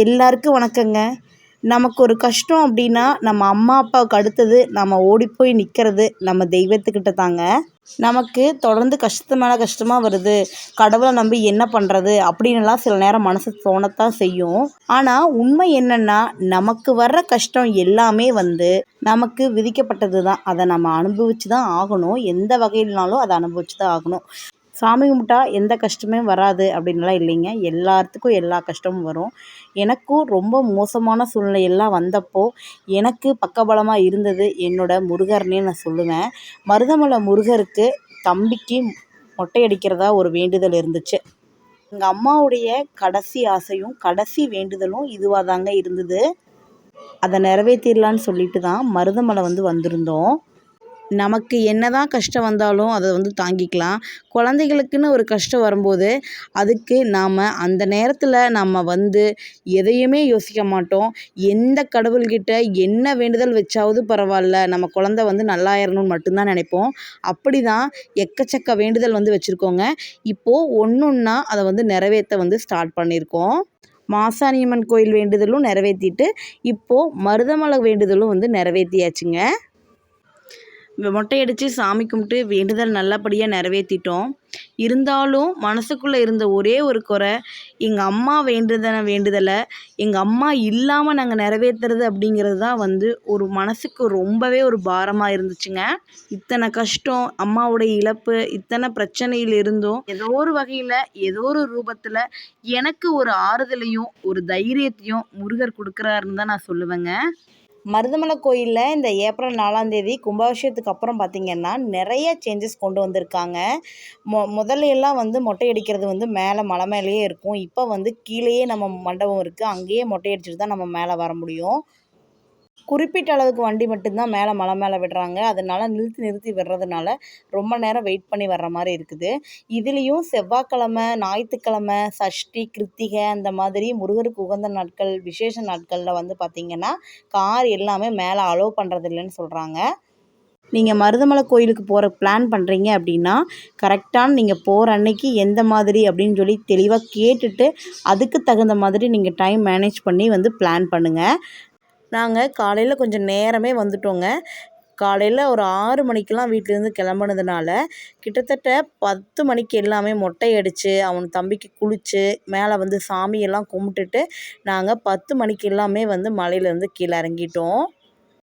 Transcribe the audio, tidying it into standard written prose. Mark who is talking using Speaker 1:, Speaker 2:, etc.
Speaker 1: எல்லாருக்கும் வணக்கங்க. நமக்கு ஒரு கஷ்டம் அப்படின்னா நம்ம அம்மா அப்பாவுக்கு அடுத்தது நம்ம ஓடிப்போய் நிற்கிறது நம்ம தெய்வத்துக்கிட்ட தாங்க. நமக்கு தொடர்ந்து கஷ்டத்து மேலே கஷ்டமாக வருது, கடவுளை நம்பி என்ன பண்ணுறது அப்படின்னுலாம் சில நேரம் மனசு தோணத்தான் செய்யும். ஆனால் உண்மை என்னென்னா, நமக்கு வர்ற கஷ்டம் எல்லாமே நமக்கு விதிக்கப்பட்டது தான். அதை நம்ம அனுபவிச்சு தான் ஆகணும். எந்த வகையிலனாலும் அதை அனுபவிச்சு தான் ஆகணும். சாமி கும்பிட்டா எந்த கஷ்டமே வராது அப்படின்லாம் இல்லைங்க. எல்லாத்துக்கும் எல்லா கஷ்டமும் வரும். எனக்கும் ரொம்ப மோசமான சூழ்நிலையெல்லாம் வந்தப்போ எனக்கு பக்கபலமாக இருந்தது என்னோடய முருகர்னே நான் சொல்லுவேன். மருதமலை முருகருக்கு தம்பிக்கு மொட்டை அடிக்கிறதா ஒரு வேண்டுதல் இருந்துச்சு. எங்கள் அம்மாவுடைய கடைசி ஆசையும் கடைசி வேண்டுதலும் இதுவாக தாங்க இருந்தது. அதை நிறைவேற்றிடலான்னு சொல்லிட்டு தான் மருதமலை வந்திருந்தோம். நமக்கு என்னதான் கஷ்டம் வந்தாலும் அதை தாங்கிக்கலாம். குழந்தைகளுக்குன்னு ஒரு கஷ்டம் வரும்போது அதுக்கு நாம் அந்த நேரத்தில் நம்ம எதையுமே யோசிக்க மாட்டோம். எந்த கடவுள்கிட்ட என்ன வேண்டுதல் வச்சாவது பரவாயில்ல, நம்ம குழந்தை நல்லாயிரணும்னு மட்டும்தான் நினைப்போம். அப்படி தான் எக்கச்சக்க வேண்டுதல் வச்சுருக்கோங்க. இப்போது ஒன்றொன்னா அதை நிறைவேற்ற ஸ்டார்ட் பண்ணியிருக்கோம். மாசாணியம்மன் கோயில் வேண்டுதலும் நிறைவேற்றிட்டு இப்போது மருதமலை வேண்டுதலும் நிறைவேற்றியாச்சுங்க. மொட்டை அடித்து சாமி கும்பிட்டு வேண்டுதல் நல்லபடியாக நிறைவேற்றிட்டோம். இருந்தாலும் மனசுக்குள்ளே இருந்த ஒரே ஒரு குறை, எங்கள் அம்மா வேண்டுதலை எங்கள் அம்மா இல்லாமல் நாங்கள் நிறைவேற்றுறது அப்படிங்கிறது தான் ஒரு மனசுக்கு ரொம்பவே ஒரு பாரமாக இருந்துச்சுங்க. இத்தனை கஷ்டம், அம்மாவுடைய இழப்பு, இத்தனை பிரச்சனையில் இருந்தும் ஏதோ ஒரு வகையில் ஏதோ ஒரு ரூபத்தில் எனக்கு ஒரு ஆறுதலையும் ஒரு தைரியத்தையும் முருகர் கொடுக்குறாருன்னு தான் நான் சொல்லுவேங்க. மருதமலை கோயிலில் இந்த ஏப்ரல் 4ஆம் தேதி கும்பாபிஷேகத்துக்கு அப்புறம் பார்த்திங்கன்னா நிறைய சேஞ்சஸ் கொண்டு வந்திருக்காங்க. முதல்ல எல்லாம் மொட்டை அடிக்கிறது மேலே மலை மேலேயே இருக்கும். இப்போ கீழேயே நம்ம மண்டபம் இருக்குது, அங்கேயே மொட்டை அடிச்சுட்டு தான் நம்ம மேலே வர முடியும். குறிப்பிட்ட அளவுக்கு வண்டி மட்டும்தான் மலை மேலே விடுறாங்க. அதனால் நிறுத்தி விடுறதுனால ரொம்ப நேரம் வெயிட் பண்ணி வர்ற மாதிரி இருக்குது. இதுலேயும் செவ்வாய்க்கிழமை, ஞாயிற்றுக்கிழமை, சஷ்டி, கிருத்திகை அந்த மாதிரி முருகருக்கு உகந்த நாட்கள், விசேஷ நாட்களில் பார்த்திங்கன்னா கார் எல்லாமே மேலே அலோவ் பண்ணுறது இல்லைன்னு சொல்கிறாங்க. நீங்கள் மருதமலை கோயிலுக்கு போகிற பிளான் பண்ணுறீங்க அப்படின்னா கரெக்டான நீங்கள் போகிற அன்னைக்கு எந்த மாதிரி அப்படின்னு சொல்லி தெளிவாக கேட்டுட்டு அதுக்கு தகுந்த மாதிரி நீங்கள் டைம் மேனேஜ் பண்ணி பிளான் பண்ணுங்கள். நாங்கள் காலையில் கொஞ்சம் நேரமே வந்துட்டோங்க. காலையில் ஒரு 6 மணிக்கெலாம் வீட்டிலேருந்து கிளம்புனதுனால கிட்டத்தட்ட 10 மணிக்கு எல்லாமே மொட்டை அடித்து அவன் தம்பிக்கு குளித்து மேலே சாமியெல்லாம் கும்பிட்டுட்டு நாங்கள் 10 மணிக்கு எல்லாமே மலையிலேருந்து கீழே இறங்கிட்டோம்.